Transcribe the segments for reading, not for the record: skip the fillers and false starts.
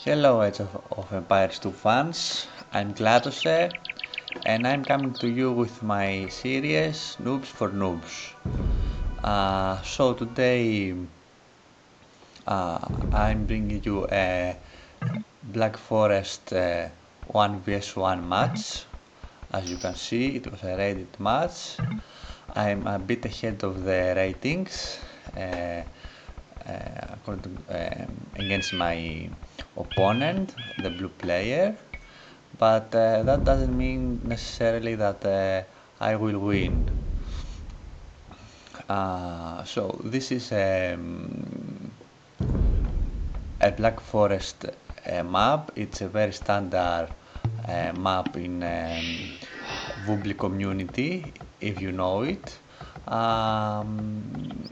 Hello, Age of Empires 2 fans. I'm Gladose, and I'm coming to you with my series Noobs for Noobs. So today I'm bringing you a Black Forest 1 vs 1 match. As you can see, it was a rated match. I'm a bit ahead of the ratings. Uh, According to, against my opponent, the blue player, but that doesn't mean necessarily that I will win. So this is a Black Forest map. It's a very standard map in Wobbly community, if you know it. Um,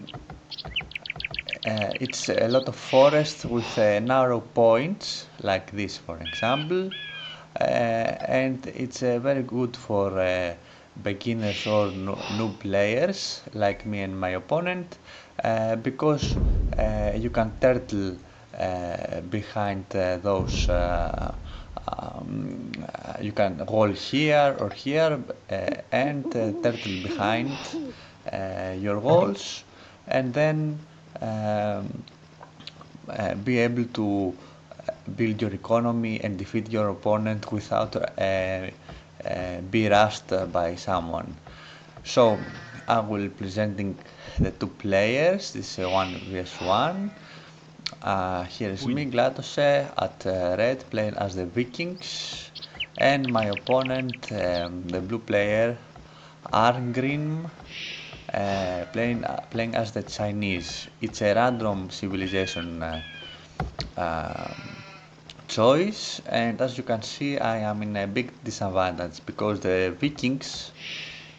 it's a lot of forest with narrow points, like this, for example, and it's very good for beginners or noob players like me and my opponent, because you can turtle behind those. You can roll here or here and turtle behind your walls, and then um, be able to build your economy and defeat your opponent without be rushed by someone. So I will presenting the two players. This is a 1 vs 1. Here is me, Gladose, at red, playing as the Vikings, and my opponent, the blue player, Arngrim, playing as the Chinese. It's a random civilization uh, choice, and as you can see, I am in a big disadvantage because the Vikings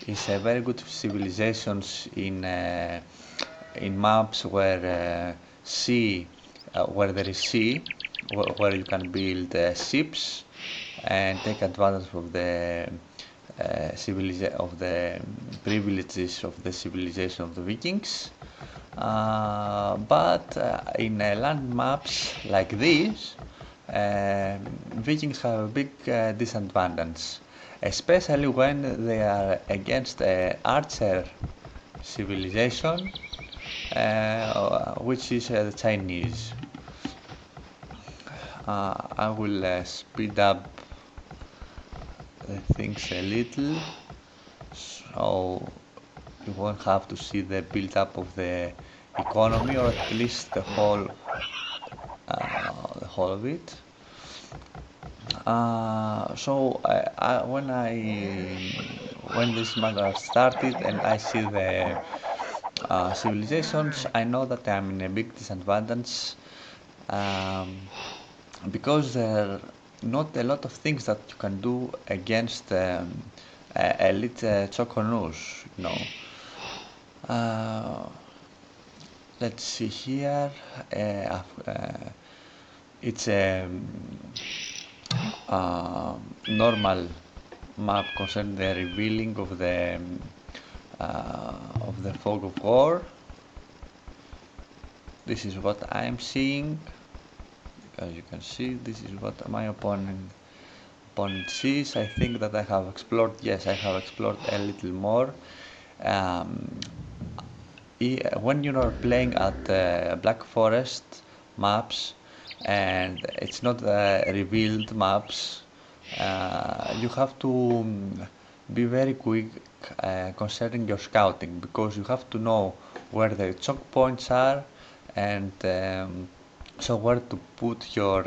is a very good civilizations in maps where where there is sea, where you can build ships and take advantage of the of the privileges of the civilization of the Vikings. But in land maps like this, Vikings have a big disadvantage, especially when they are against archer civilization, which is the Chinese. I will speed up the things a little, so you won't have to see the build-up of the economy, or at least the whole of it. When this matter started and I see the civilizations, I know that I'm in a big disadvantage, um, because there are not a lot of things that you can do against elite Chokonus, you know. Uh, let's see here. It's a normal map concerning the revealing of the fog of war. This is what I'm seeing. As you can see, this is what my opponent sees. I think that I have explored. Yes, I have explored a little more. Um, when you are playing at Black Forest maps and it's not revealed maps, you have to be very quick concerning your scouting, because you have to know where the choke points are, and so where to put your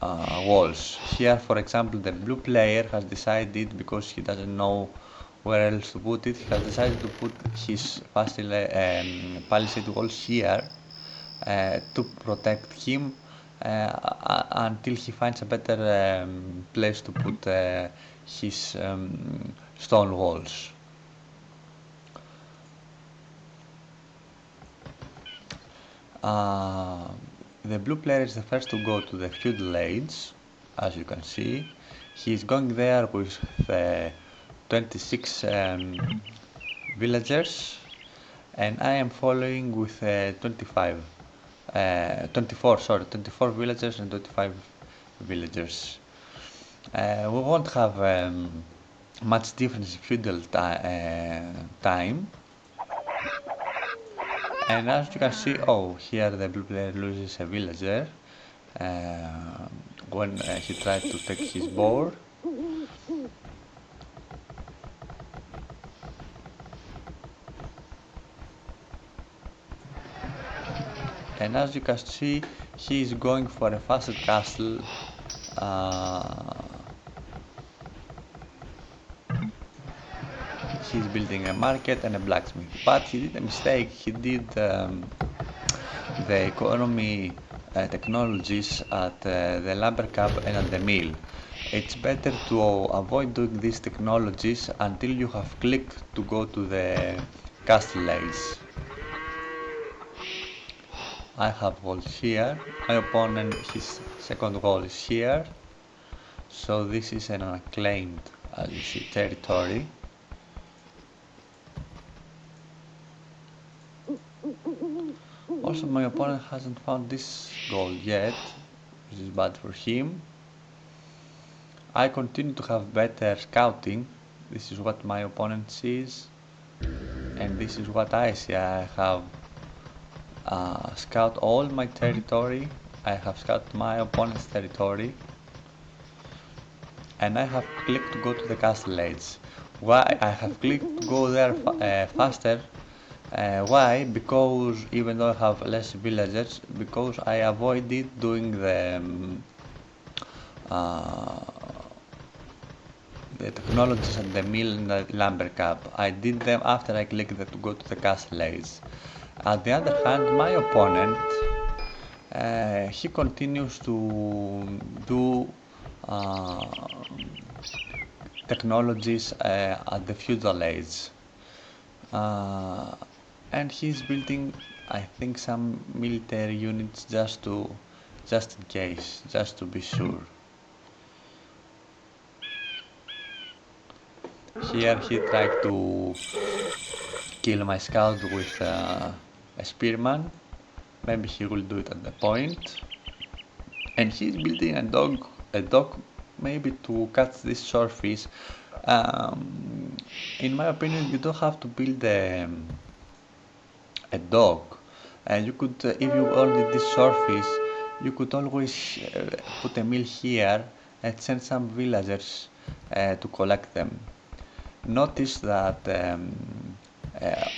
walls. Here, for example, the blue player has decided, because he doesn't know where else to put it, he has decided to put his palisade walls here to protect him until he finds a better place to put his stone walls. Uh, the blue player is the first to go to the feudal age, as you can see. He is going there with 26 villagers, and I am following with 25. 24, sorry, 24 villagers and 25 villagers. We won't have much difference in feudal time. And as you can see, oh, here the blue player loses a villager when he tried to take his boar. And as you can see, he is going for a faster castle. He's building a market and a blacksmith. But he did a mistake. He did the economy technologies at the lumber cap and at the mill. It's better to avoid doing these technologies until you have clicked to go to the castle age. I have walls here. My opponent, his second wall is here. So this is an unclaimed, as you see, territory. Also, my opponent hasn't found this gold yet, which is bad for him. I continue to have better scouting. This is what my opponent sees, and this is what I see. I have scout all my territory. I have scouted my opponent's territory, and I have clicked to go to the castle age. Why I have clicked to go there faster? Why? Because even though I have less villagers, because I avoided doing the technologies at the mill and the lumber cap. I did them after I clicked to go to the castle age. At the other hand, my opponent, he continues to do technologies at the feudal age. And he's building, I think, some military units just in case, just to be sure. Here he tried to kill my scout with a spearman. Maybe he will do it at the point. And he's building a dog maybe to catch this swordfish. In my opinion, you don't have to build a dog. You could, if you only this swordfish, you could always put a mill here and send some villagers to collect them. Notice that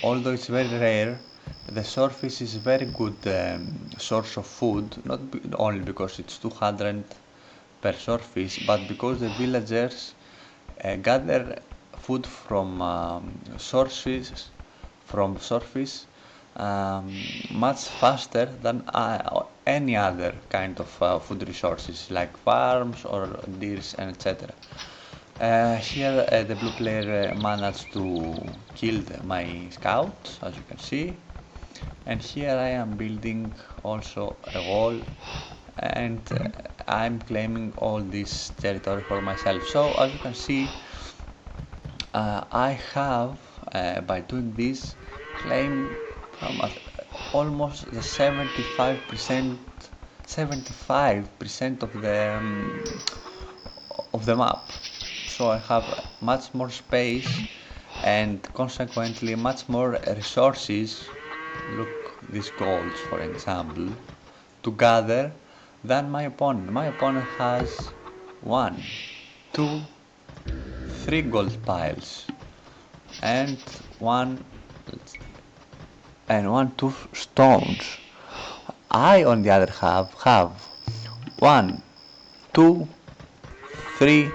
although it's very rare, the swordfish is very good source of food, not only because it's 200 per swordfish, but because the villagers gather food from sources from swordfish much faster than any other kind of food resources like farms or deers and etc. Here the blue player managed to kill my scout, as you can see, and here I am building also a wall, and I'm claiming all this territory for myself. So as you can see, I have by doing this claimed from almost the 75% of the map. So I have much more space and consequently much more resources, look these golds for example, to gather than my opponent. My opponent has 1, 2, 3 gold piles and 2 stones. I on the other have 1, 2, 3,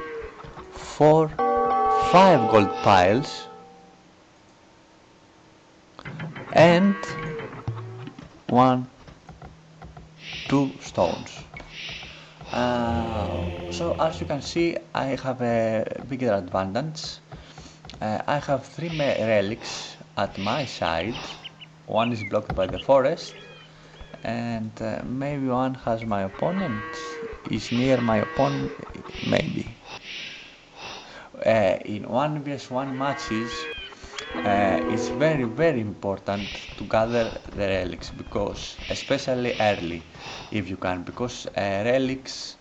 4, 5 gold piles and 1, 2 stones. So as you can see, I have a bigger advantage. I have 3 relics at my side. One is blocked by the forest, and maybe one has my opponent, is near my opponent, maybe. In 1 vs 1 matches, it's very important to gather the relics, because especially early, if you can, because relics,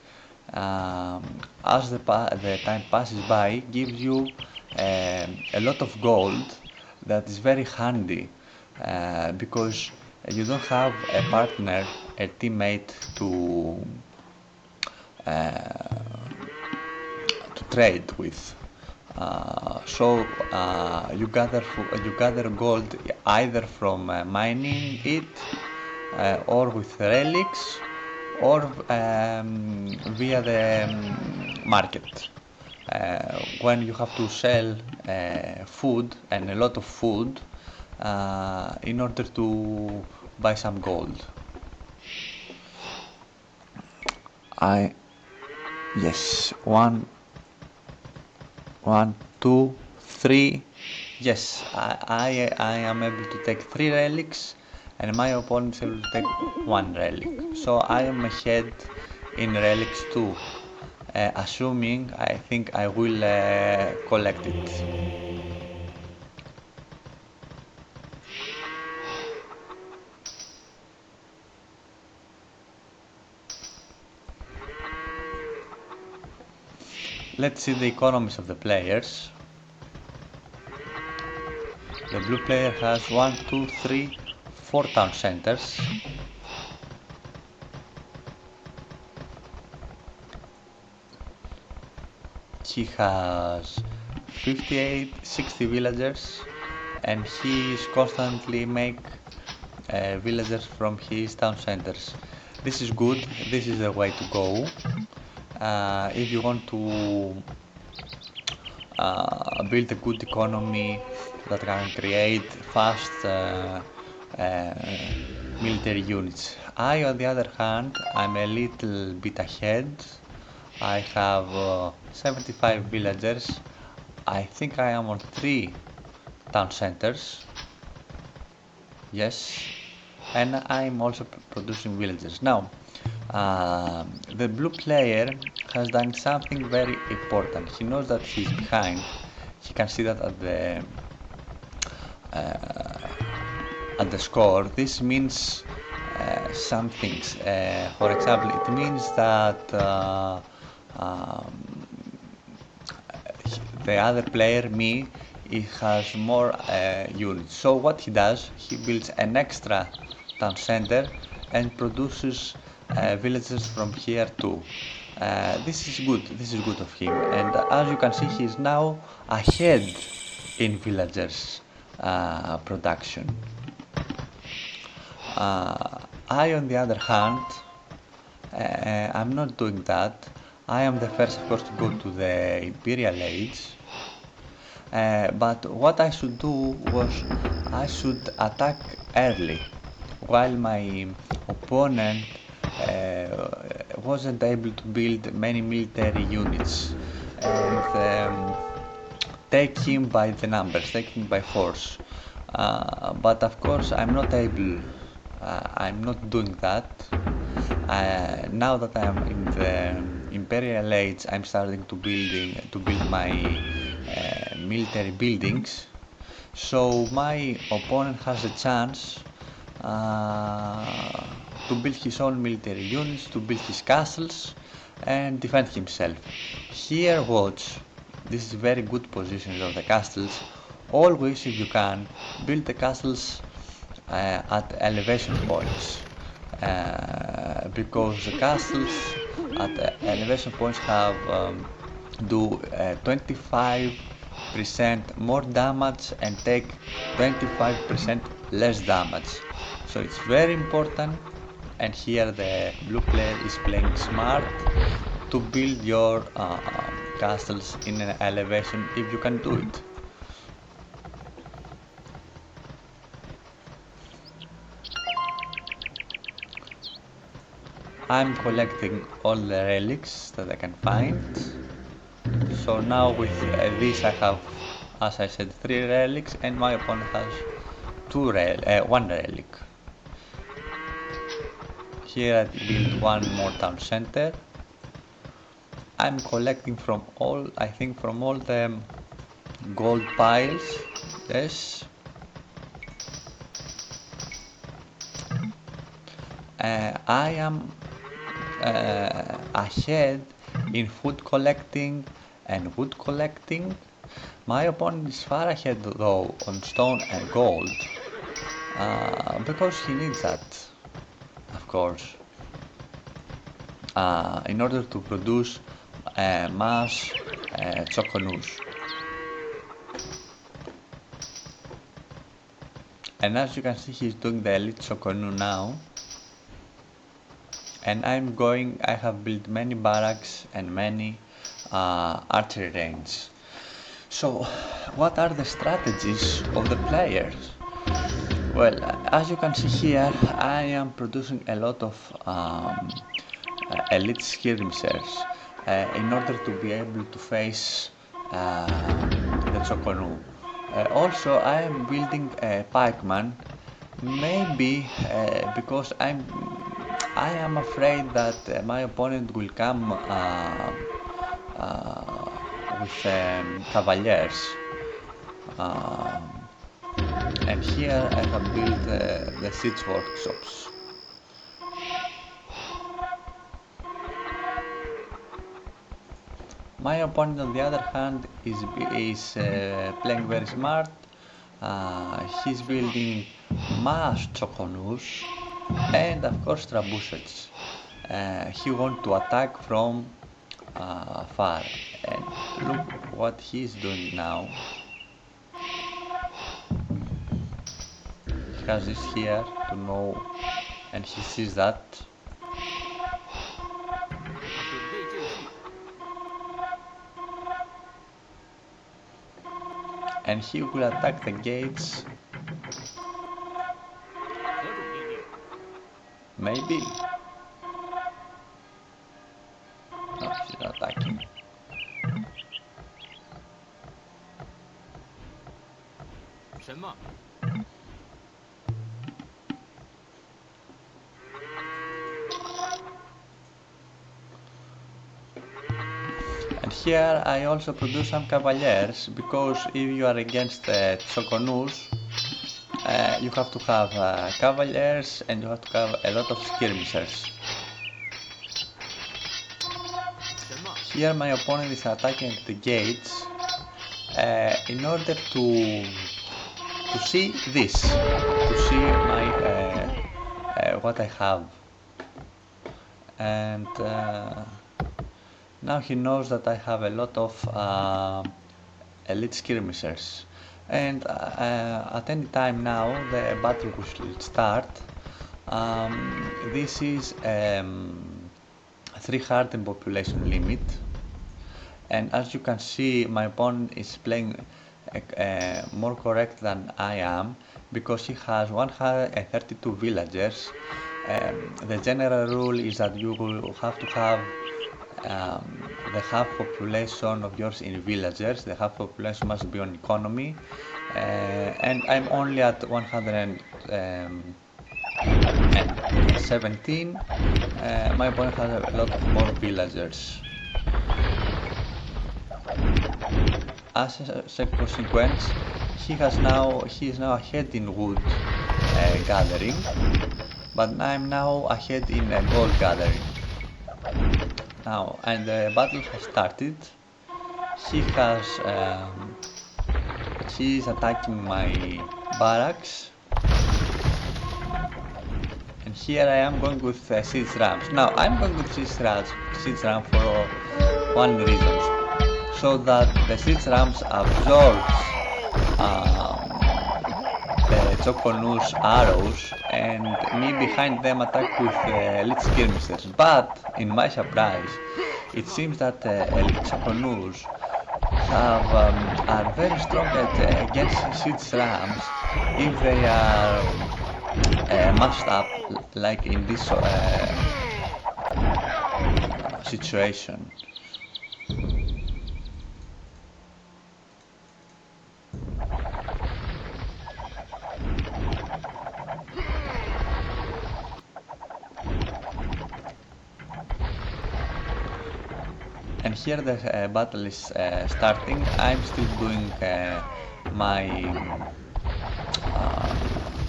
um, as the time passes by, gives you a lot of gold that is very handy, because you don't have a partner, a teammate to trade with. You gather gold either from mining it, or with relics, or via the market. When you have to sell food, and a lot of food, in order to buy some gold. I Yes, one, two, three. Yes, I am able to take three relics, and my opponent is able to take one relic. So I am ahead in relics too. Assuming I think I will collect it. Let's see the economies of the players. The blue player has 1, 2, 3, 4 town centers. He has 58, 60 villagers, and he is constantly make villagers from his town centers. This is good, this is the way to go. If you want to build a good economy that can create fast uh, military units. I, on the other hand, I'm a little bit ahead. I have 75 villagers. I think I am on 3 town centers. Yes, and I'm also producing villagers. Now, the blue player has done something very important. He knows that he's behind. He can see that at the score. This means some things. For example, it means that um, the other player, me, he has more units. So what he does, he builds an extra town center and produces villagers from here too. This is good. This is good of him. And as you can see, he is now ahead in villagers production. I, on the other hand, I'm not doing that. I am the first, of course, to go to the Imperial Age. But what I should do was I should attack early, while my opponent wasn't able to build many military units, and take him by the numbers, take him by force. But of course, I'm not doing that. Now that I'm in the Imperial Age, I'm starting to build my military buildings. So my opponent has a chance to build his own military units, to build his castles, and defend himself. Here, watch. This is very good positions of the castles. Always, if you can, build the castles at elevation points, because the castles at elevation points have do 25% more damage and take 25% less damage. So it's very important, and here the blue player is playing smart to build your castles in an elevation if you can do it. I'm collecting all the relics that I can find. So now with this I have, as I said, 3 relics, and my opponent has 1 relic. Here I build one more town center. I'm collecting from all, I think from all the gold piles. Yes. I am ahead in food collecting and wood collecting. My opponent is far ahead though on stone and gold, because he needs that, of course, in order to produce mass choconus. And as you can see, he's doing the elite choconu now. And I have built many barracks and many archery range. So, what are the strategies of the players? Well, as you can see here, I am producing a lot of elite skirmishers in order to be able to face the Choconu. Also, I am building a pikeman, maybe because I am afraid that my opponent will come with cavaliers. And here I have built the siege workshops. My opponent, on the other hand, is playing very smart. He's building mass choconus and of course trebuchets. He wants to attack from far, and look what he's doing now. He has this here to know, and he sees that. And he will attack the gates. Maybe. No, he's not attacking. And here I also produce some cavaliers, because if you are against Choconus, you have to have cavaliers and you have to have a lot of skirmishers. Here my opponent is attacking the gates in order to see this, to see my what I have. And now he knows that I have a lot of elite skirmishers, and at any time now the battle will start. This is 3 hardened population limit, and as you can see my opponent is playing more correct than I am, because he has 132 villagers. The general rule is that you will have to have the half population of yours in villagers. The half population must be on economy, and I'm only at 117. My opponent has a lot of more villagers. As a consequence, he is now ahead in wood gathering, but I'm now ahead in gold gathering. Now, and the battle has started. He is attacking my barracks, and here I am going with siege rams. Now, I'm going with siege ram for one reason, so that the siege rams absorbs the Choconus arrows, and me behind them attack with elite skirmishers. But in my surprise, it seems that elite Choconus are very strong against siege rams if they are mashed up, like in this situation. And and here the battle is starting. I'm still doing my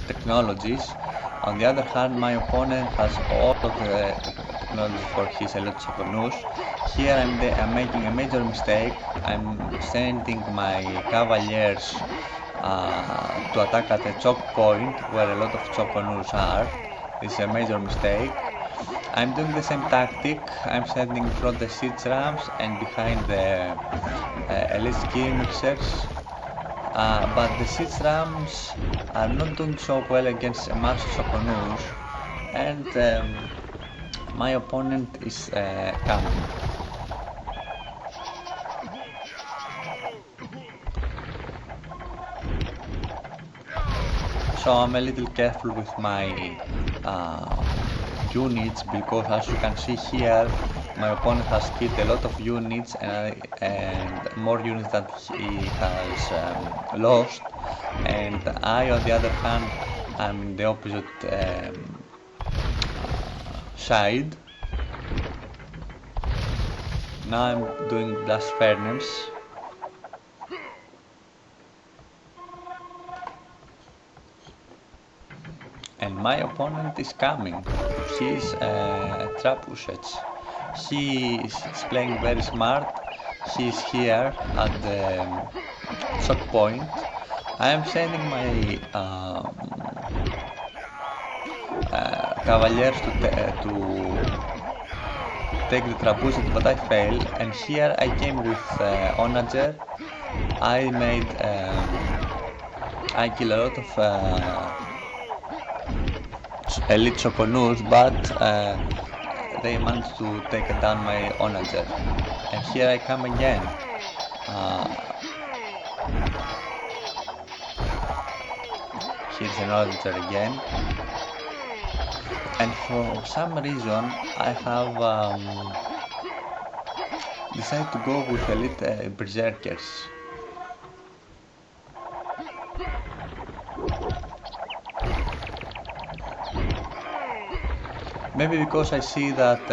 technologies. On the other hand, my opponent has all of the technology for his Elite Sokonus. Here I'm making a major mistake. I'm sending my Cavaliers to attack at a choke point where a lot of Sokonus are. This is a major mistake. I'm doing the same tactic. I'm sending front the siege rams and behind the elite skirmishers. But the siege rams are not doing so well against a massive Sokonus, and my opponent is coming. So I'm a little careful with my units, because as you can see here, my opponent has killed a lot of units and more units that he has lost, and I, on the other hand, I'm in the opposite side. Now I'm doing blast furnace. And my opponent is coming. He's Trapushets. He is playing very smart. He's here at the choke point. I am sending my cavaliers to take the Trapushet, but I failed. And here I came with Onager. I kill a lot of elite Sokonus, but they managed to take down my Onager. And here I come again. Here's an Onager again. And for some reason I have decided to go with elite berserkers. Maybe because I see that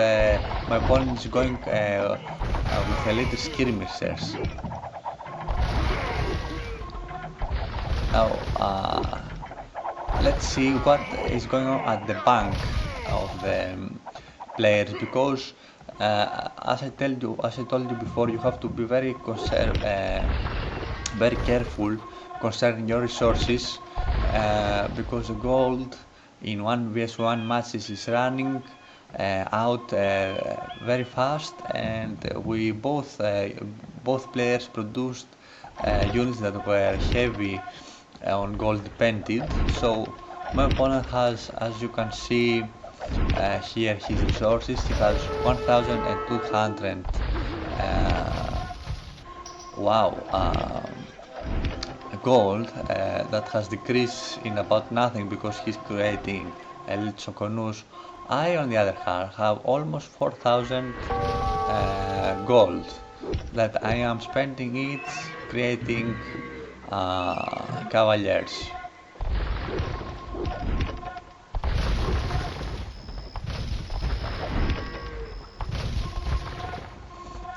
my opponent is going with elite skirmishers. Now let's see what is going on at the bank of the players, because as I told you before, you have to be very careful concerning your resources, because the gold in 1vs1 matches is running out very fast, and we both players produced units that were heavy on gold dependent. So my opponent has, as you can see here, his resources. He has 1200 gold that has decreased in about nothing because he's creating elite Sokonus. I, on the other hand, have almost 4000 gold that I am spending it creating cavaliers.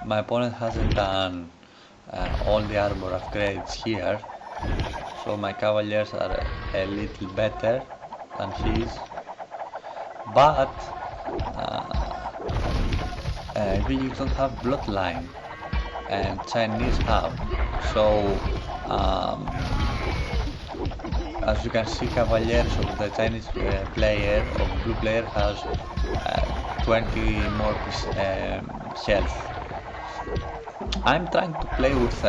My opponent hasn't done all the armor upgrades here, so my cavaliers are a little better than his, but Vikings don't have bloodline and Chinese have. So as you can see, cavaliers of the Chinese player, of blue player, has 20 more health. I'm trying to play with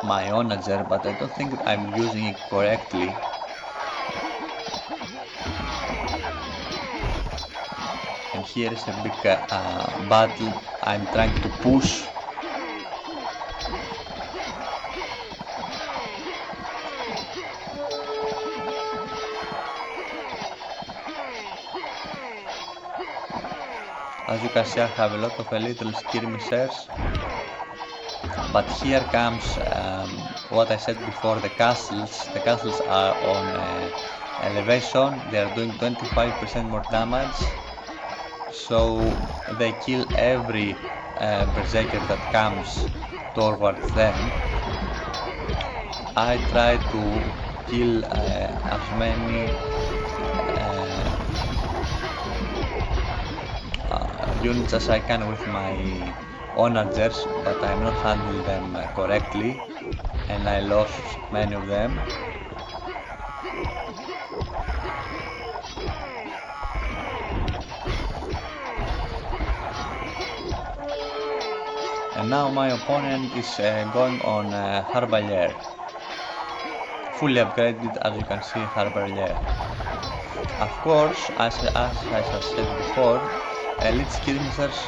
my onager, but I don't think I'm using it correctly. And here is a big battle. I'm trying to push. As you can see, I have a lot of little skirmishers, but here comes what I said before, the castles. The castles are on elevation, they are doing 25% more damage, so they kill every berserker that comes towards them. I try to kill as many units as I can with my onagers, but I'm not handling them correctly, and I lost many of them. And now my opponent is going on Harbalier, fully upgraded, as you can see, Harbalier. Of course, as I have said before, elite skirmishers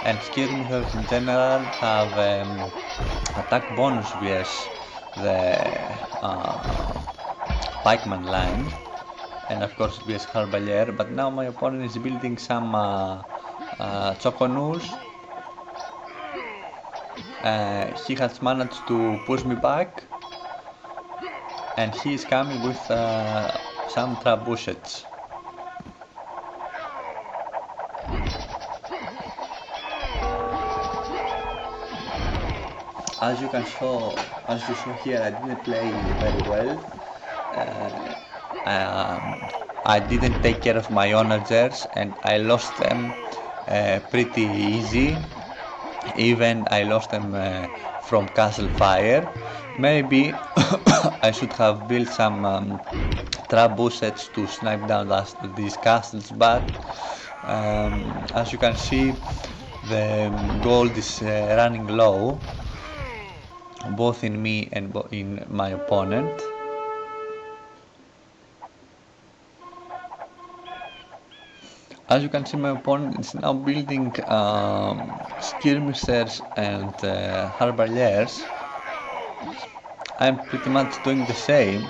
and skirmishers in general have attack bonus vs the pikeman line, and of course vs Harbalier, but now my opponent is building some Choconus. He has managed to push me back, and he is coming with some trebuchets. As you saw here, I didn't play very well. I didn't take care of my onagers, and I lost them pretty easy. Even I lost them from castle fire. Maybe I should have built some trebuchets to snipe down these castles, but as you can see, the gold is running low, both in me and in my opponent. As you can see, my opponent is now building skirmishers and harbaliers. I'm pretty much doing the same.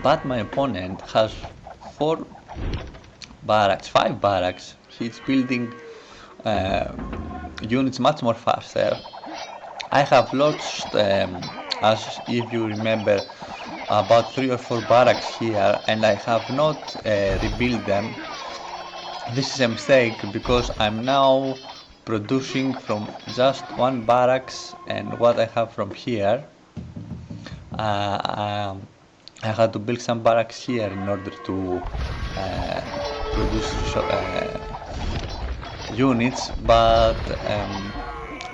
But my opponent has 5 barracks. He's building units much more faster. I have lost, as if you remember, about 3 or 4 barracks here, and I have not rebuilt them. This is a mistake because I'm now producing from just 1 barracks, and what I have from here. I had to build some barracks here in order to produce units, but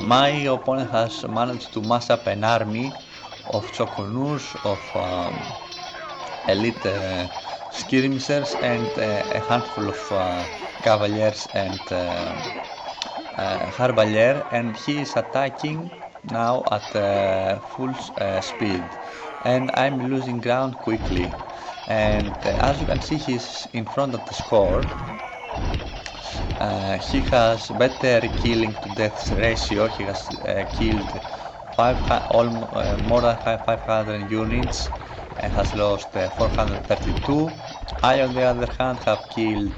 my opponent has managed to mass up an army of Choconus, of elite skirmishers, and a handful of cavaliers and harbalier, and he is attacking now at full speed, and I'm losing ground quickly. And as you can see, he's in front of the score. He has better killing to death ratio. He has killed more than 500 units and has lost 432. I, on the other hand, have killed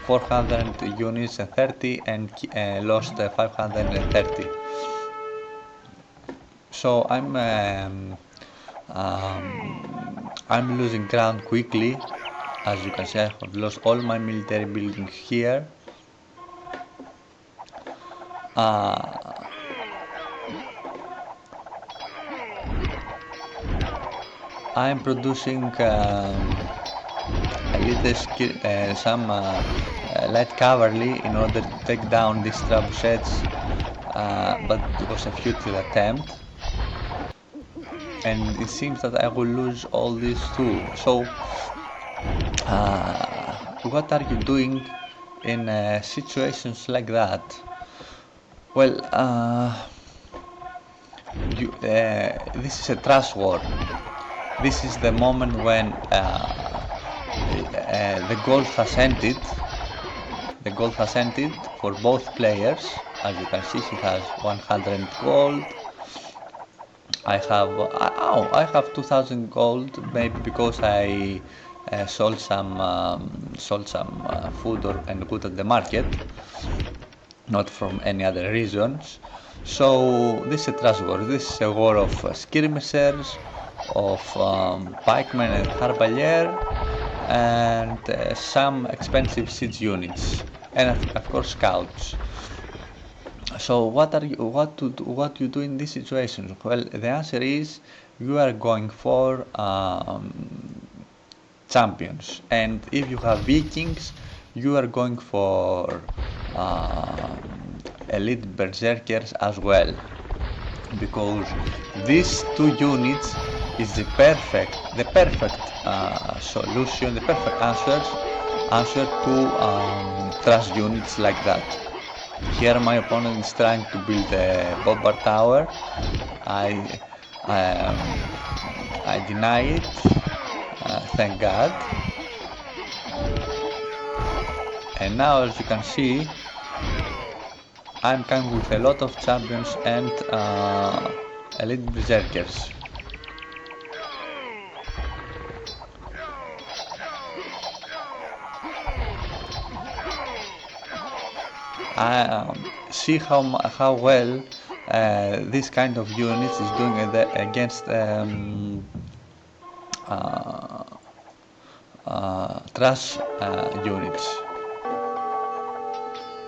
400 units and 30 and lost 530. So I'm losing ground quickly. As you can see, I have lost all my military buildings here. I'm producing some light cavalry in order to take down these trebuchets, but it was a futile attempt, and it seems that I will lose all these too. So what are you doing in situations like that? Well, this is a trash war. This is the moment when the gold has ended. The gold has ended for both players. As you can see, he has 100 gold. I have 2000 gold, maybe because I sold some food and good at the market. not from any other reasons. So this is a trash war. This is a war of skirmishers, of pikemen and harpalier, and some expensive siege units, and of course scouts. So what you do in this situation? Well, the answer is you are going for champions, and if you have Vikings, you are going for elite berserkers as well, because these two units is the perfect solution, the perfect answer to trash units like that. Here my opponent is trying to build a bombard tower. I um, I deny it. Thank God. And now, as you can see, I'm coming with a lot of champions and elite berserkers. See how well this kind of units is doing against uh, trash units.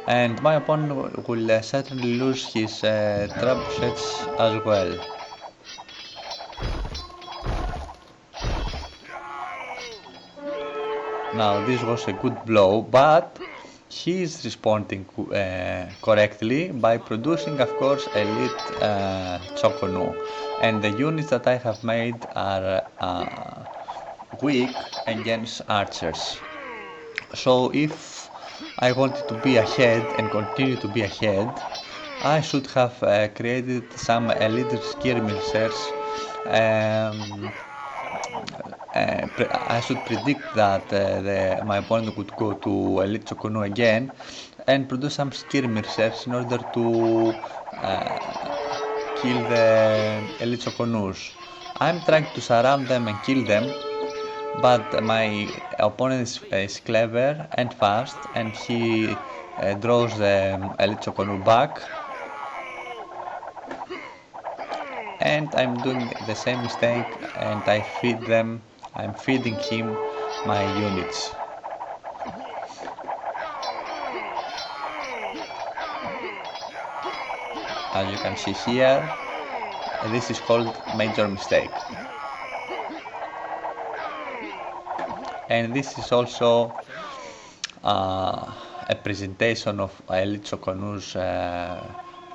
And my opponent will certainly lose his trap sets as well. Now this was a good blow, but he is responding correctly by producing, of course, elite Choconu. And the units that I have made are weak against archers. So if I wanted to be ahead and continue to be ahead, I should have created some elite skirmishers. Um, I should predict that my opponent would go to Elite Choconu again and produce some skirmishers in order to kill the Elite Choconus. I'm trying to surround them and kill them, but my opponent is clever and fast, and he draws the Elite Choconu back, and I'm doing the same mistake, and I'm feeding him my units. As you can see here, this is called major mistake. And this is also a presentation of Elite Choconu's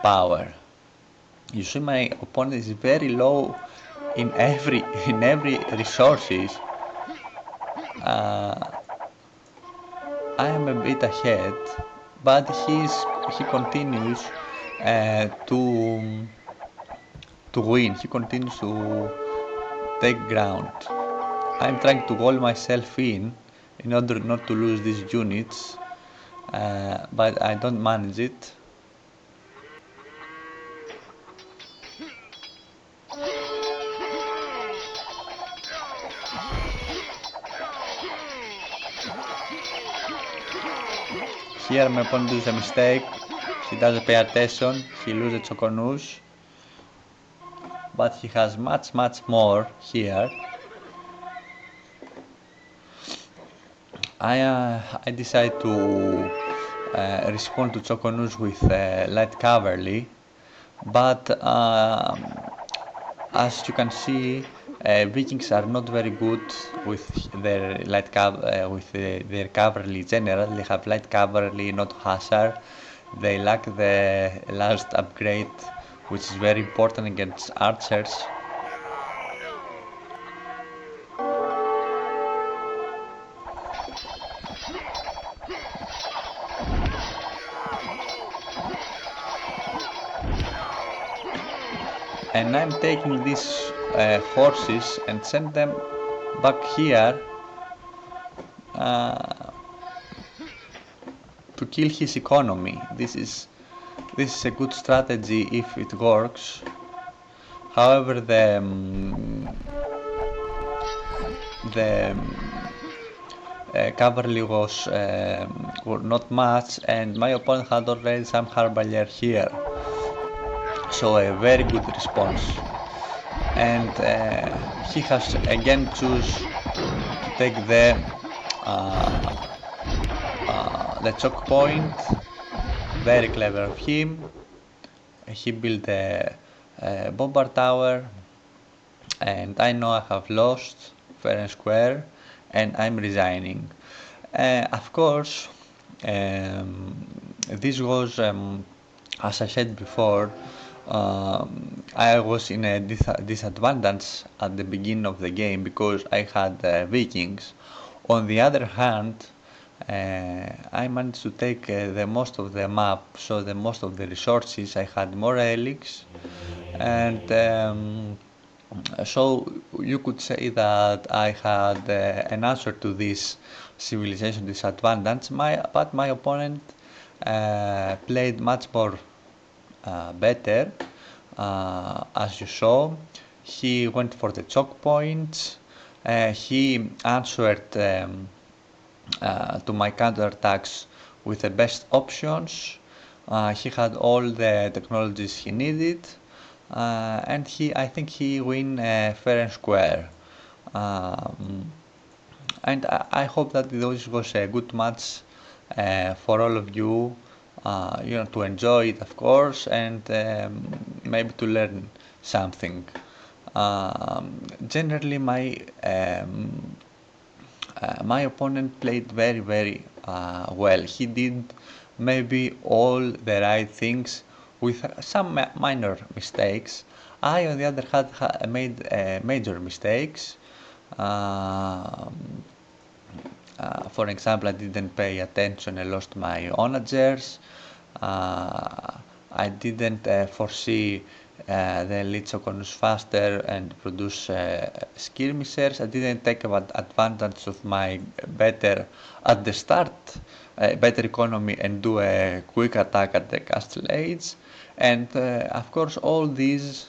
power. You see, my opponent is very low in every resources. I am a bit ahead, but he continues to win. He continues to take ground. I'm trying to wall myself in order not to lose these units, but I don't manage it. Here my opponent does a mistake. He doesn't pay attention. He loses Choconus, but he has much more here. I decide to respond to Choconus with light cavalry, but as you can see, Vikings are not very good with their their cavalry general. They have light cavalry, not hussar. They lack the last upgrade, which is very important against archers. And I'm taking these horses and send them back here to kill his economy. This is a good strategy if it works. However, the cavalry were not much, and my opponent had already some Harbinger here. So a very good response. And he has again choose to take the choke point. Very clever of him. He built a bomber tower, and I know I have lost fair and square, and I'm resigning. Of course, this was, as I said before, I was in a disadvantage at the beginning of the game because I had Vikings. On the other hand, I managed to take the most of the map, so the most of the resources. I had more relics, and so you could say that I had an answer to this civilization disadvantage. But my opponent played much more better. As you saw, he went for the choke points. He answered to my counterattacks with the best options. He had all the technologies he needed, and I think he win fair and square. And I hope that this was a good match for all of you. To enjoy it, of course, and maybe to learn something. Generally, my opponent played very, very well. He did maybe all the right things with some minor mistakes. I, on the other hand, made major mistakes. For example, I didn't pay attention. I lost my onagers. I didn't foresee the Lithoconus faster and produce skirmishers. I didn't take advantage of my better at the start, better economy, and do a quick attack at the castle age. And of course, all these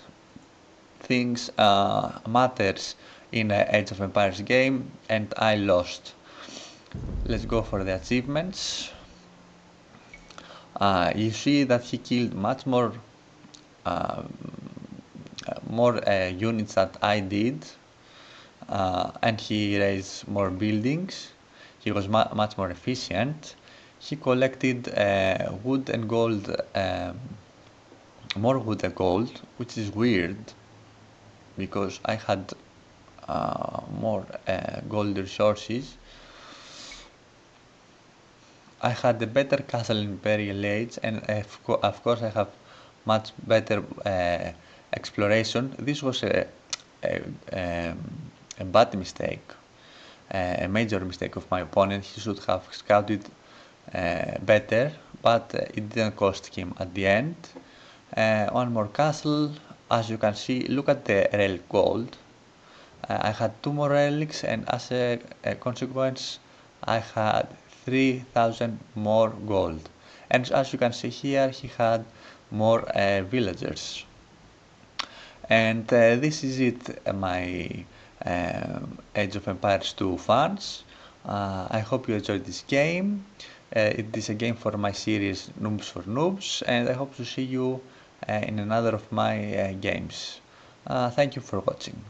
things matters in an Age of Empires game, and I lost. Let's go for the achievements. You see that he killed much more units that I did, and he raised more buildings. He was much more efficient. He collected wood and gold, more wood and gold, which is weird because I had more gold resources. I had a better castle in Imperial Age, and of course I have much better exploration. This was a bad mistake, a major mistake of my opponent. He should have scouted better, but it didn't cost him at the end. One more castle. As you can see, look at the relic gold. I had 2 more relics, and as a consequence, I had 3,000 more gold. And as you can see here, he had more villagers. And this is it, my Age of Empires 2 fans. I hope you enjoyed this game. It is a game for my series Noobs for Noobs, and I hope to see you in another of my games. Thank you for watching.